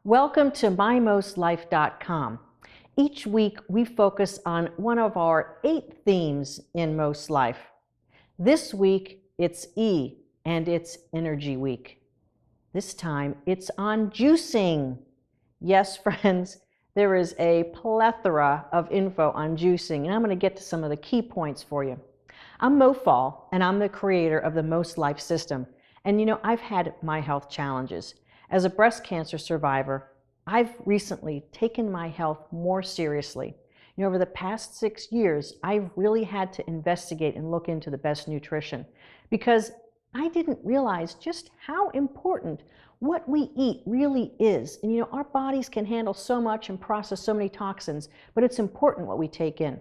Welcome to mymostlife.com. Each week we focus on one of our 8 themes in Most Life. This week it's E and it's Energy Week. This time it's on juicing. Yes, friends, there is a plethora of info on juicing, and I'm going to get to some of the key points for you. I'm Mo Fall, and I'm the creator of the Most Life system. And you know, I've had my health challenges. As a breast cancer survivor, I've recently taken my health more seriously. You know, over the past 6 years, I've really had to investigate and look into the best nutrition because I didn't realize just how important what we eat really is. And you know, our bodies can handle so much and process so many toxins, but it's important what we take in.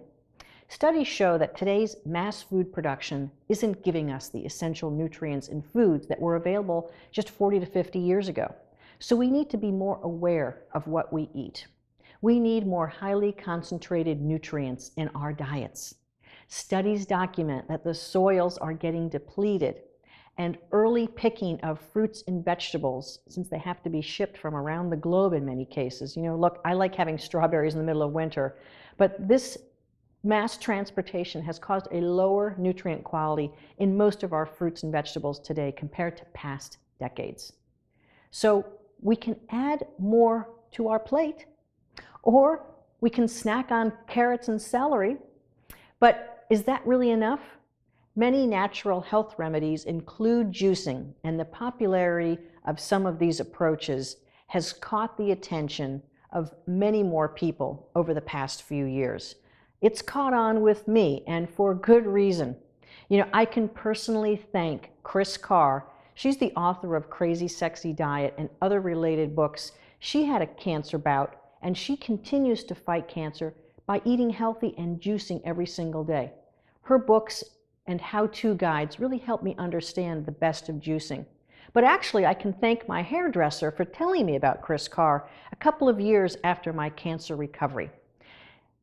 Studies show that today's mass food production isn't giving us the essential nutrients in foods that were available just 40 to 50 years ago. So we need to be more aware of what we eat. We need more highly concentrated nutrients in our diets. Studies document that the soils are getting depleted, and early picking of fruits and vegetables, since they have to be shipped from around the globe in many cases. You know, look, I like having strawberries in the middle of winter, but this mass transportation has caused a lower nutrient quality in most of our fruits and vegetables today compared to past decades. So we can add more to our plate, or we can snack on carrots and celery. But is that really enough? Many natural health remedies include juicing, and the popularity of some of these approaches has caught the attention of many more people over the past few years. It's caught on with me, and for good reason. You know, I can personally thank Carr. She's the author of Crazy Sexy Diet and other related books. She had a cancer bout, and she continues to fight cancer by eating healthy and juicing every single day. Her books and how-to guides really help me understand the best of juicing. But actually, I can thank my hairdresser for telling me about Carr a couple of years after my cancer recovery.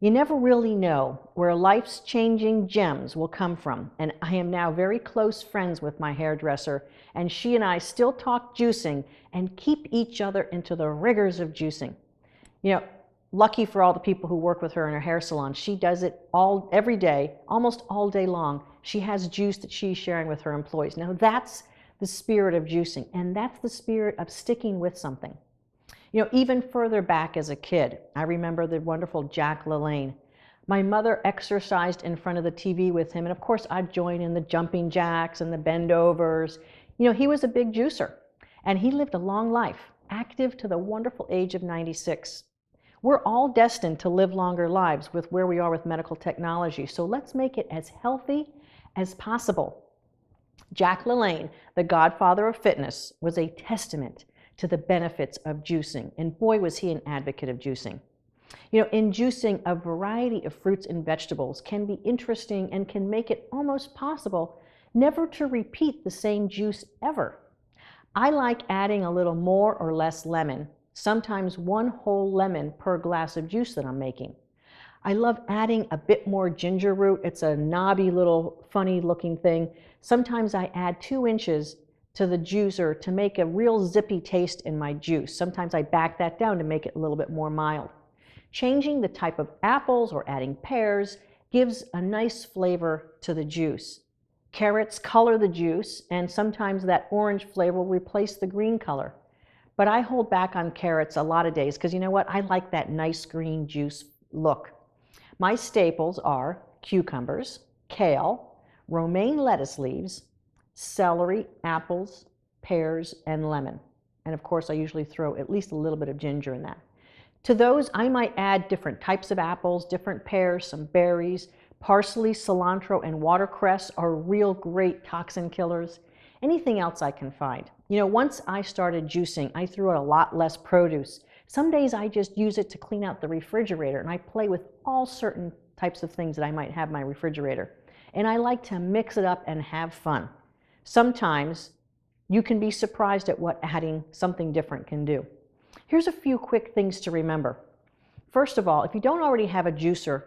You never really know where life's changing gems will come from, and I am now very close friends with my hairdresser, and she and I still talk juicing and keep each other into the rigors of juicing. You know, lucky for all the people who work with her in her hair salon, she does it every day, almost all day long. She has juice that she's sharing with her employees. Now that's the spirit of juicing, and that's the spirit of sticking with something. You know, even further back as a kid, I remember the wonderful LaLanne. My mother exercised in front of the TV with him, and of course I'd join in the jumping jacks and the bend-overs. You know, he was a big juicer, and he lived a long life, active to the wonderful age of 96. We're all destined to live longer lives with where we are with medical technology, so let's make it as healthy as possible. LaLanne, the godfather of fitness, was a testament to the benefits of juicing, and boy was he an advocate of juicing. You know, in juicing, a variety of fruits and vegetables can be interesting and can make it almost possible never to repeat the same juice ever. I like adding a little more or less lemon, sometimes 1 whole lemon per glass of juice that I'm making. I love adding a bit more ginger root. It's a knobby little funny looking thing. Sometimes I add 2 inches to the juicer to make a real zippy taste in my juice. Sometimes I back that down to make it a little bit more mild. Changing the type of apples or adding pears gives a nice flavor to the juice. Carrots color the juice, and sometimes that orange flavor will replace the green color. But I hold back on carrots a lot of days because you know what? I like that nice green juice look. My staples are cucumbers, kale, romaine lettuce leaves, celery, apples, pears, and lemon. And of course, I usually throw at least a little bit of ginger in that. To those, I might add different types of apples, different pears, some berries. Parsley, cilantro, and watercress are real great toxin killers. Anything else I can find. You know, once I started juicing, I threw out a lot less produce. Some days I just use it to clean out the refrigerator, and I play with all certain types of things that I might have in my refrigerator. And I like to mix it up and have fun. Sometimes you can be surprised at what adding something different can do. Here's a few quick things to remember. First of all, if you don't already have a juicer,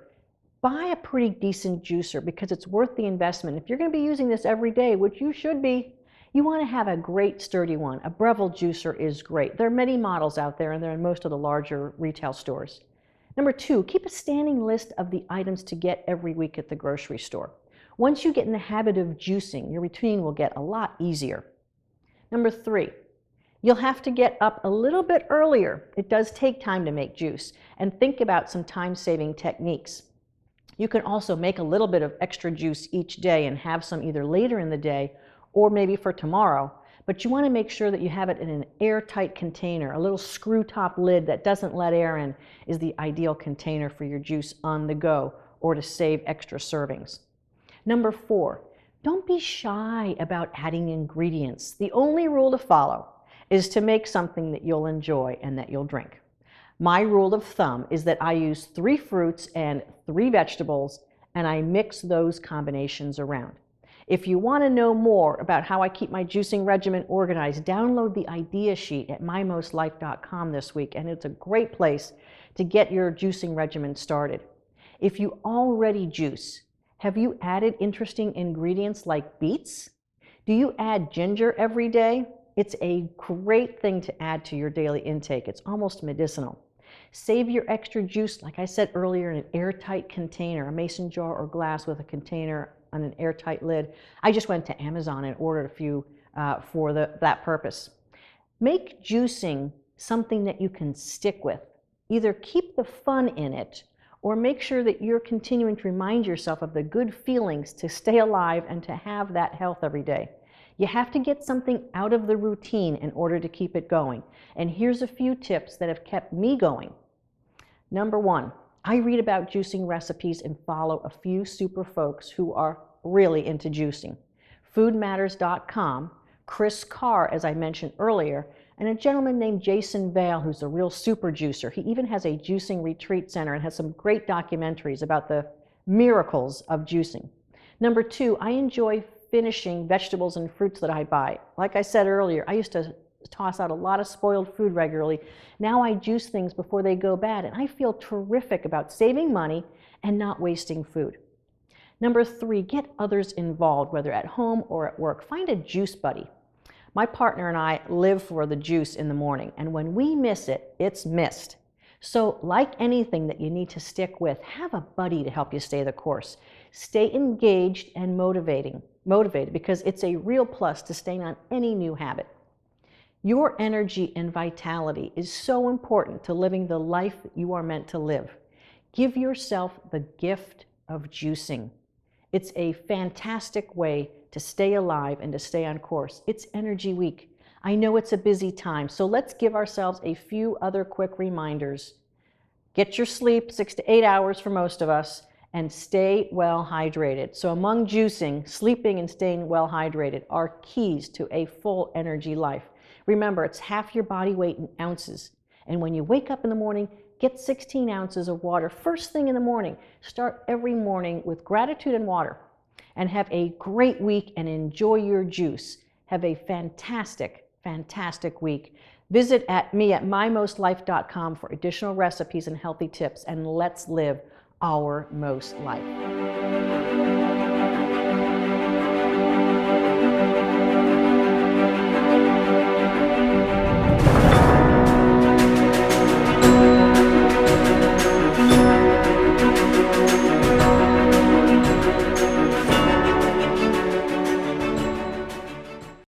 buy a pretty decent juicer because it's worth the investment. If you're going to be using this every day, which you should be, You want to have a great sturdy one. A Breville juicer is great. There are many models out there, and they're in most of the larger retail stores. Number 2, keep a standing list of the items to get every week at the grocery store. Once you get in the habit of juicing, your routine will get a lot easier. Number 3, you'll have to get up a little bit earlier. It does take time to make juice, and think about some time-saving techniques. You can also make a little bit of extra juice each day and have some either later in the day or maybe for tomorrow, but you want to make sure that you have it in an airtight container. A little screw top lid that doesn't let air in is the ideal container for your juice on the go or to save extra servings. Number 4, don't be shy about adding ingredients. The only rule to follow is to make something that you'll enjoy and that you'll drink. My rule of thumb is that I use 3 fruits and 3 vegetables, and I mix those combinations around. If you want to know more about how I keep my juicing regimen organized, download the idea sheet at mymostlife.com this week, and it's a great place to get your juicing regimen started. If you already juice, have you added interesting ingredients like beets? Do you add ginger every day? It's a great thing to add to your daily intake. It's almost medicinal. Save your extra juice, like I said earlier, in an airtight container, a mason jar or glass with a container on an airtight lid. I just went to Amazon and ordered a few for that purpose. Make juicing something that you can stick with. Either keep the fun in it, or make sure that you're continuing to remind yourself of the good feelings to stay alive and to have that health every day. You have to get something out of the routine in order to keep it going. And here's a few tips that have kept me going. Number 1, I read about juicing recipes and follow a few super folks who are really into juicing. Foodmatters.com, Chris Carr, as I mentioned earlier, and a gentleman named Jason Vale, who's a real super juicer. He even has a juicing retreat center and has some great documentaries about the miracles of juicing. Number 2, I enjoy finishing vegetables and fruits that I buy. Like I said earlier, I used to toss out a lot of spoiled food regularly. Now I juice things before they go bad, and I feel terrific about saving money and not wasting food. Number 3, get others involved, whether at home or at work. Find a juice buddy. My partner and I live for the juice in the morning, and when we miss it, it's missed. So like anything that you need to stick with, have a buddy to help you stay the course. Stay engaged and motivated because it's a real plus to staying on any new habit. Your energy and vitality is so important to living the life that you are meant to live. Give yourself the gift of juicing. It's a fantastic way to stay alive and to stay on course. It's Energy Week. I know it's a busy time, so let's give ourselves a few other quick reminders. Get your sleep, 6 to 8 hours for most of us, and stay well hydrated. So among juicing, sleeping and staying well hydrated are keys to a full energy life. Remember, it's half your body weight in ounces. And when you wake up in the morning, get 16 ounces of water first thing in the morning. Start every morning with gratitude and water. And have a great week and enjoy your juice. Have a fantastic week. Visit me at mymostlife.com for additional recipes and healthy tips, and let's live our most life.